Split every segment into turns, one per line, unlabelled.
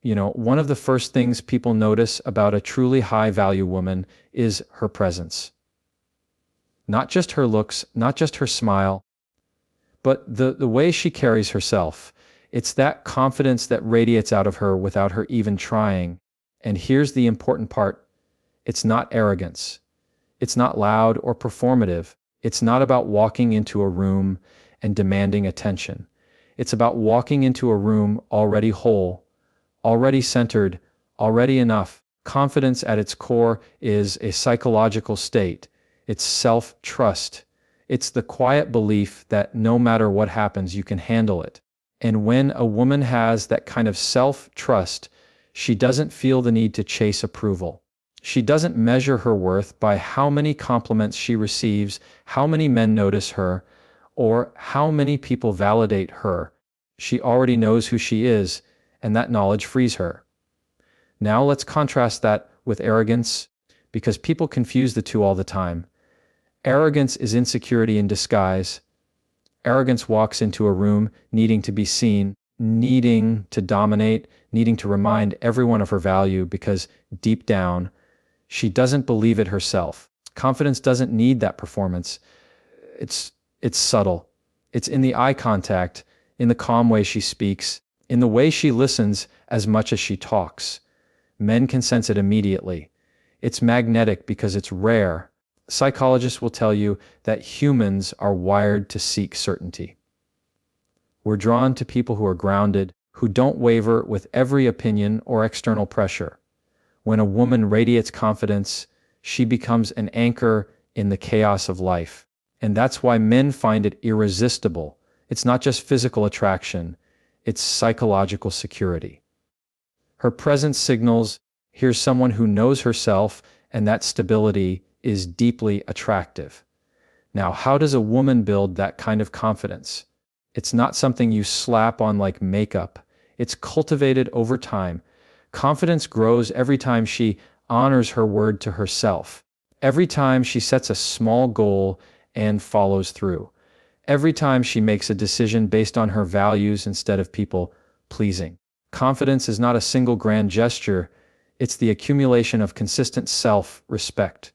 One of the first things people notice about a truly high-value woman is her presence. Not just her looks, not just her smile, but the way she carries herself. It's that confidence that radiates out of her without her even trying. And here's the important part. It's not arrogance. It's not loud or performative. It's not about walking into a room and demanding attention. It's about walking into a room already whole, already centered, already enough. Confidence at its core is a psychological state. It's self-trust. It's the quiet belief that no matter what happens, you can handle it. And when a woman has that kind of self-trust, she doesn't feel the need to chase approval. She doesn't measure her worth by how many compliments she receives, how many men notice her, or how many people validate her. She already knows who she is, and that knowledge frees her. Now let's contrast that with arrogance, because people confuse the two all the time. Arrogance is insecurity in disguise. Arrogance walks into a room needing to be seen, needing to dominate, needing to remind everyone of her value because deep down, she doesn't believe it herself. Confidence doesn't need that performance. It's subtle. It's in the eye contact, in the calm way she speaks, in the way she listens as much as she talks. Men can sense it immediately. It's magnetic because it's rare. Psychologists will tell you that humans are wired to seek certainty. We're drawn to people who are grounded, who don't waver with every opinion or external pressure. When a woman radiates confidence, she becomes an anchor in the chaos of life. And that's why men find it irresistible. It's not just physical attraction, it's psychological security. Her presence signals, here's someone who knows herself, and that stability is deeply attractive. Now, how does a woman build that kind of confidence? It's not something you slap on like makeup. It's cultivated over time. Confidence grows every time she honors her word to herself. Every time she sets a small goal and follows through. Every time she makes a decision based on her values instead of people pleasing. Confidence is not a single grand gesture. It's the accumulation of consistent self-respect.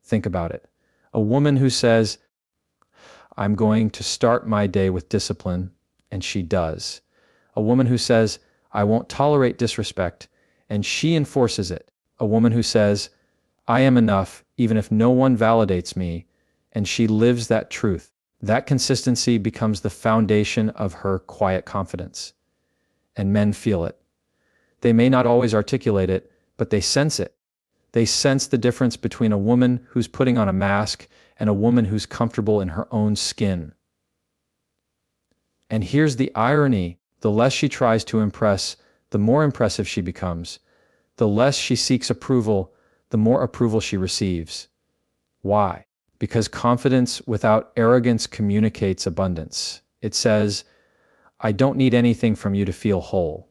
Think about it. A woman who says, I'm going to start my day with discipline, and she does. A woman who says, I won't tolerate disrespect, and she enforces it. A woman who says, I am enough even if no one validates me, and she lives that truth. That consistency becomes the foundation of her quiet confidence. And men feel it. They may not always articulate it, but they sense it. They sense the difference between a woman who's putting on a mask and a woman who's comfortable in her own skin. And here's the irony. The less she tries to impress, the more impressive she becomes. The less she seeks approval, the more approval she receives. Why? Because confidence without arrogance communicates abundance. It says, I don't need anything from you to feel whole.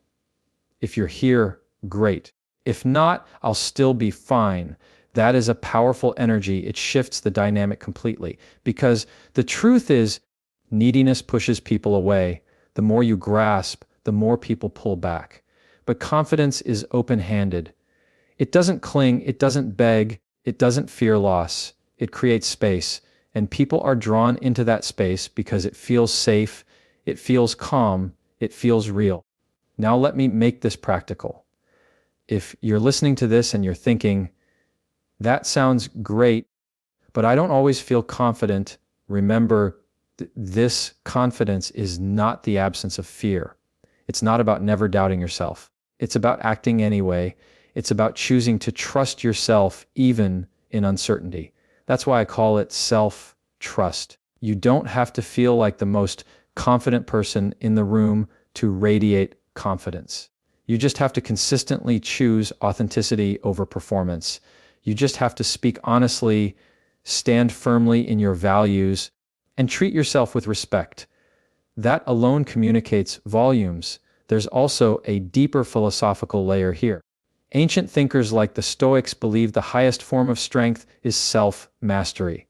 If you're here, great. If not, I'll still be fine. That is a powerful energy. It shifts the dynamic completely. Because the truth is, neediness pushes people away. The more you grasp, the more people pull back. But confidence is open-handed. It doesn't cling, it doesn't beg, it doesn't fear loss. It creates space, and people are drawn into that space because it feels safe, it feels calm, it feels real. Now let me make this practical. If you're listening to this and you're thinking, that sounds great, but I don't always feel confident, remember, this confidence is not the absence of fear. It's not about never doubting yourself. It's about acting anyway. It's about choosing to trust yourself even in uncertainty. That's why I call it self-trust. You don't have to feel like the most confident person in the room to radiate confidence. You just have to consistently choose authenticity over performance. You just have to speak honestly, stand firmly in your values, and treat yourself with respect. That alone communicates volumes. There's also a deeper philosophical layer here. Ancient thinkers like the Stoics believed the highest form of strength is self-mastery.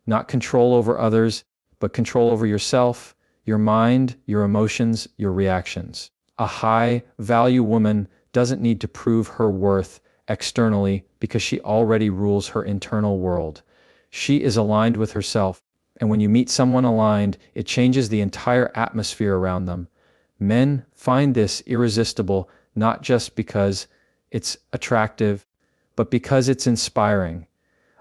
Not control over others, but control over yourself, your mind, your emotions, your reactions. A high-value woman doesn't need to prove her worth externally because she already rules her internal world. She is aligned with herself, and when you meet someone aligned, it changes the entire atmosphere around them. Men find this irresistible not just because it's attractive, but because it's inspiring.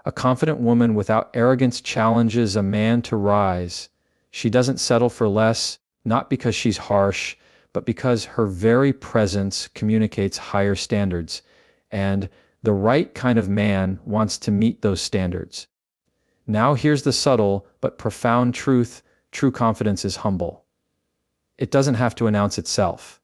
A confident woman without arrogance challenges a man to rise. She doesn't settle for less, not because she's harsh, but because her very presence communicates higher standards, and the right kind of man wants to meet those standards. Now here's the subtle but profound truth: true confidence is humble. It doesn't have to announce itself.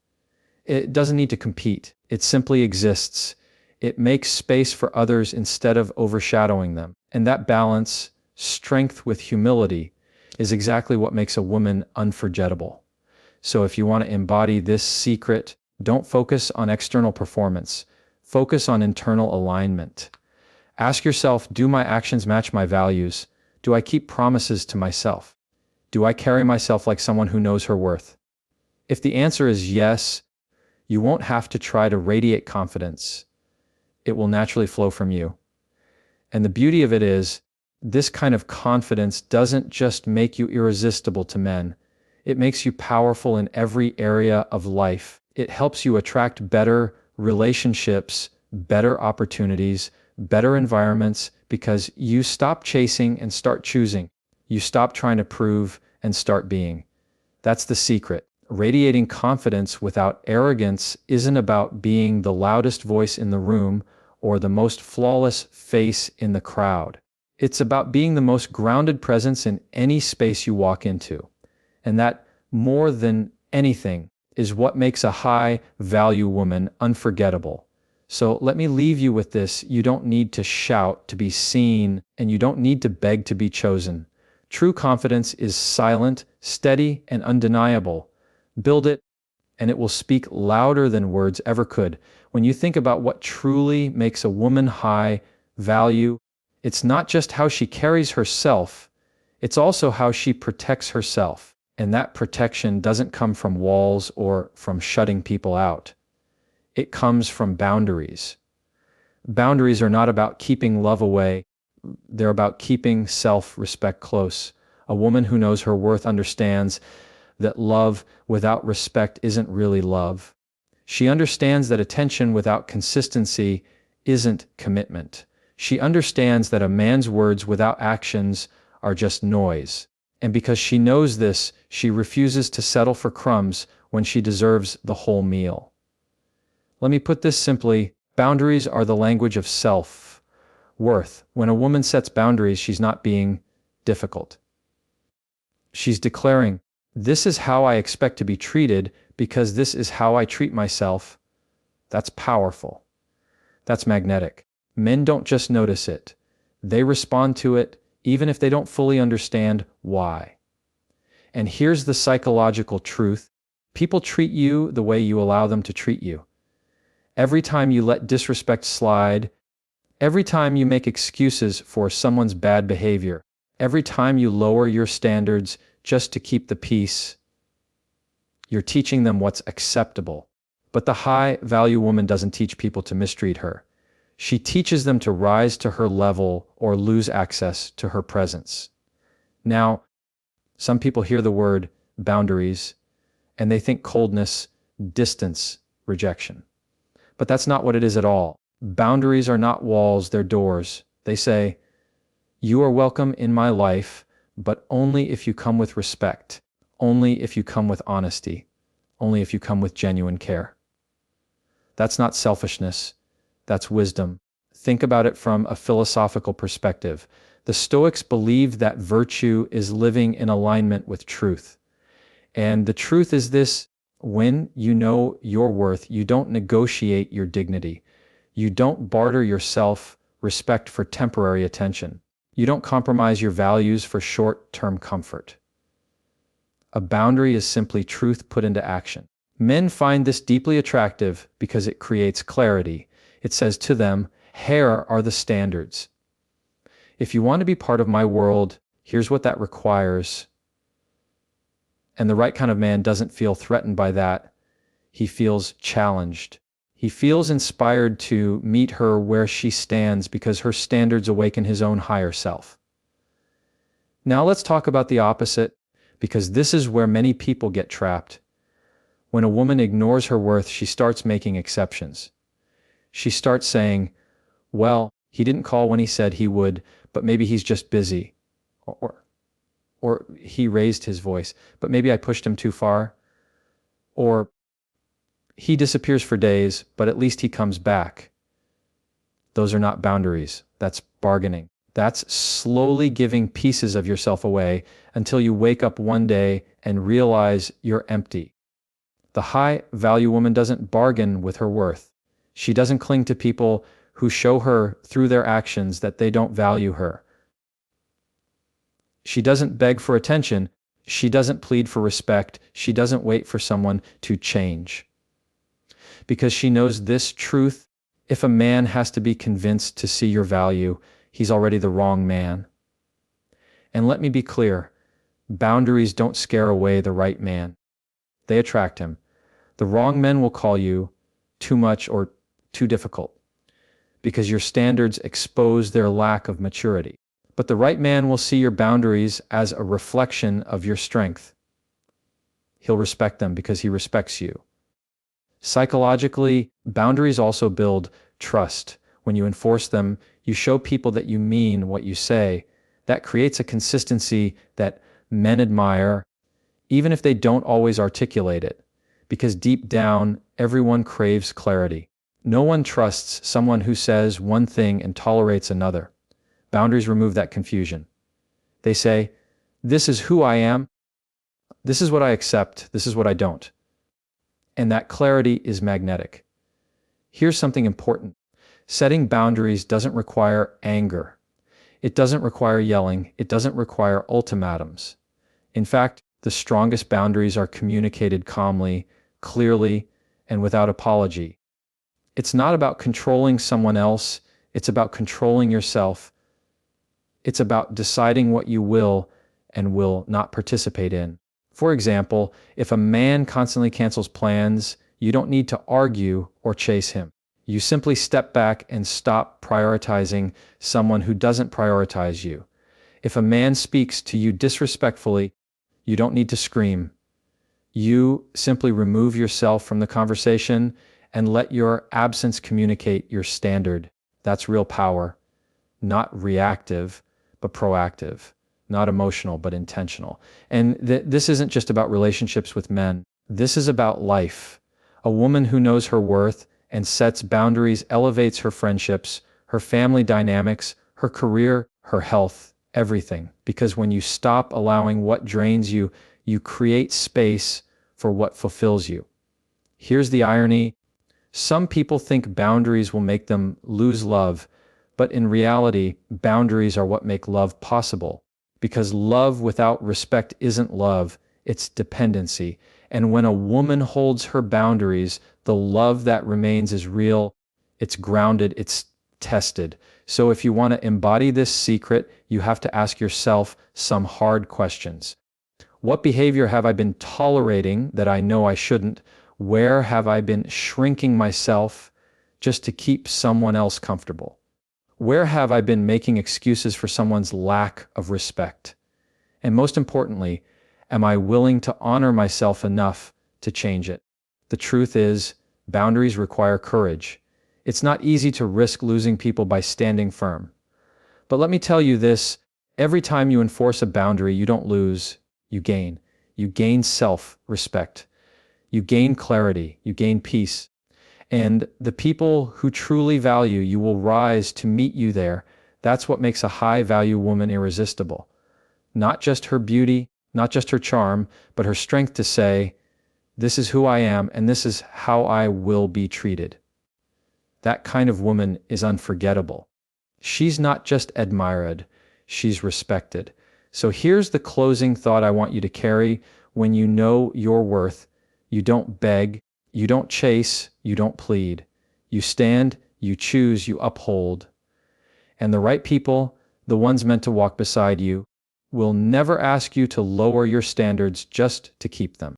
It doesn't need to compete. It simply exists. It makes space for others instead of overshadowing them. And that balance, strength with humility, is exactly what makes a woman unforgettable. So if you want to embody this secret, don't focus on external performance. Focus on internal alignment. Ask yourself, do my actions match my values? Do I keep promises to myself? Do I carry myself like someone who knows her worth? If the answer is yes, you won't have to try to radiate confidence. It will naturally flow from you. And the beauty of it is, this kind of confidence doesn't just make you irresistible to men. It makes you powerful in every area of life. It helps you attract better relationships, better opportunities, better environments, because you stop chasing and start choosing. You stop trying to prove and start being. That's the secret. Radiating confidence without arrogance isn't about being the loudest voice in the room or the most flawless face in the crowd. It's about being the most grounded presence in any space you walk into. And that, more than anything, is what makes a high-value woman unforgettable. So let me leave you with this: you don't need to shout to be seen, and you don't need to beg to be chosen. True confidence is silent, steady, and undeniable. Build it, and it will speak louder than words ever could. When you think about what truly makes a woman high value, it's not just how she carries herself, it's also how she protects herself. And that protection doesn't come from walls or from shutting people out. It comes from boundaries. Boundaries are not about keeping love away, they're about keeping self-respect close. A woman who knows her worth understands that love without respect isn't really love. She understands that attention without consistency isn't commitment. She understands that a man's words without actions are just noise. And because she knows this, she refuses to settle for crumbs when she deserves the whole meal. Let me put this simply: boundaries are the language of self-worth. When a woman sets boundaries, she's not being difficult. She's declaring, this is how I expect to be treated because this is how I treat myself. That's powerful. That's magnetic. Men don't just notice it. They respond to it, even if they don't fully understand why. And here's the psychological truth: people treat you the way you allow them to treat you. Every time you let disrespect slide, every time you make excuses for someone's bad behavior, every time you lower your standards just to keep the peace, you're teaching them what's acceptable. But the high-value woman doesn't teach people to mistreat her. She teaches them to rise to her level or lose access to her presence. Now, some people hear the word boundaries and they think coldness, distance, rejection. But that's not what it is at all. Boundaries are not walls, they're doors. They say, you are welcome in my life, but only if you come with respect, only if you come with honesty, only if you come with genuine care. That's not selfishness, that's wisdom. Think about it from a philosophical perspective. The Stoics believed that virtue is living in alignment with truth. And the truth is this: when you know your worth, you don't negotiate your dignity. You don't barter your self-respect for temporary attention. You don't compromise your values for short-term comfort. A boundary is simply truth put into action. Men find this deeply attractive because it creates clarity. It says to them, here are the standards. If you want to be part of my world, here's what that requires. And the right kind of man doesn't feel threatened by that. He feels challenged. He feels inspired to meet her where she stands because her standards awaken his own higher self. Now let's talk about the opposite, because this is where many people get trapped. When a woman ignores her worth, she starts making exceptions. She starts saying, well, he didn't call when he said he would, but maybe he's just busy. Or he raised his voice, but maybe I pushed him too far. Or he disappears for days, but at least he comes back. Those are not boundaries. That's bargaining. That's slowly giving pieces of yourself away until you wake up one day and realize you're empty. The high-value woman doesn't bargain with her worth. She doesn't cling to people who show her through their actions that they don't value her. She doesn't beg for attention. She doesn't plead for respect. She doesn't wait for someone to change. Because she knows this truth: if a man has to be convinced to see your value, he's already the wrong man. And let me be clear, boundaries don't scare away the right man. They attract him. The wrong men will call you too much or too difficult, because your standards expose their lack of maturity. But the right man will see your boundaries as a reflection of your strength. He'll respect them because he respects you. Psychologically, boundaries also build trust. When you enforce them, you show people that you mean what you say. That creates a consistency that men admire, even if they don't always articulate it, because deep down, everyone craves clarity. No one trusts someone who says one thing and tolerates another. Boundaries remove that confusion. They say, this is who I am, this is what I accept, this is what I don't. And that clarity is magnetic. Here's something important. Setting boundaries doesn't require anger. It doesn't require yelling. It doesn't require ultimatums. In fact, the strongest boundaries are communicated calmly, clearly, and without apology. It's not about controlling someone else. It's about controlling yourself. It's about deciding what you will and will not participate in. For example, if a man constantly cancels plans, you don't need to argue or chase him. You simply step back and stop prioritizing someone who doesn't prioritize you. If a man speaks to you disrespectfully, you don't need to scream. You simply remove yourself from the conversation and let your absence communicate your standard. That's real power. Not reactive, but proactive. Not emotional, but intentional. And this isn't just about relationships with men. This is about life. A woman who knows her worth and sets boundaries elevates her friendships, her family dynamics, her career, her health, everything. Because when you stop allowing what drains you, you create space for what fulfills you. Here's the irony. Some people think boundaries will make them lose love, but in reality, boundaries are what make love possible. Because love without respect isn't love, it's dependency. And when a woman holds her boundaries, the love that remains is real, it's grounded, it's tested. So if you want to embody this secret, you have to ask yourself some hard questions. What behavior have I been tolerating that I know I shouldn't? Where have I been shrinking myself just to keep someone else comfortable? Where have I been making excuses for someone's lack of respect? And most importantly, am I willing to honor myself enough to change it? The truth is, boundaries require courage. It's not easy to risk losing people by standing firm. But let me tell you this, every time you enforce a boundary, you don't lose, you gain. You gain self-respect. You gain clarity. You gain peace. And the people who truly value you will rise to meet you there. That's what makes a high-value woman irresistible. Not just her beauty, not just her charm, but her strength to say, this is who I am and this is how I will be treated. That kind of woman is unforgettable. She's not just admired, she's respected. So here's the closing thought I want you to carry. When you know your worth, you don't beg, you don't chase, you don't plead. You stand, you choose, you uphold. And the right people, the ones meant to walk beside you, will never ask you to lower your standards just to keep them.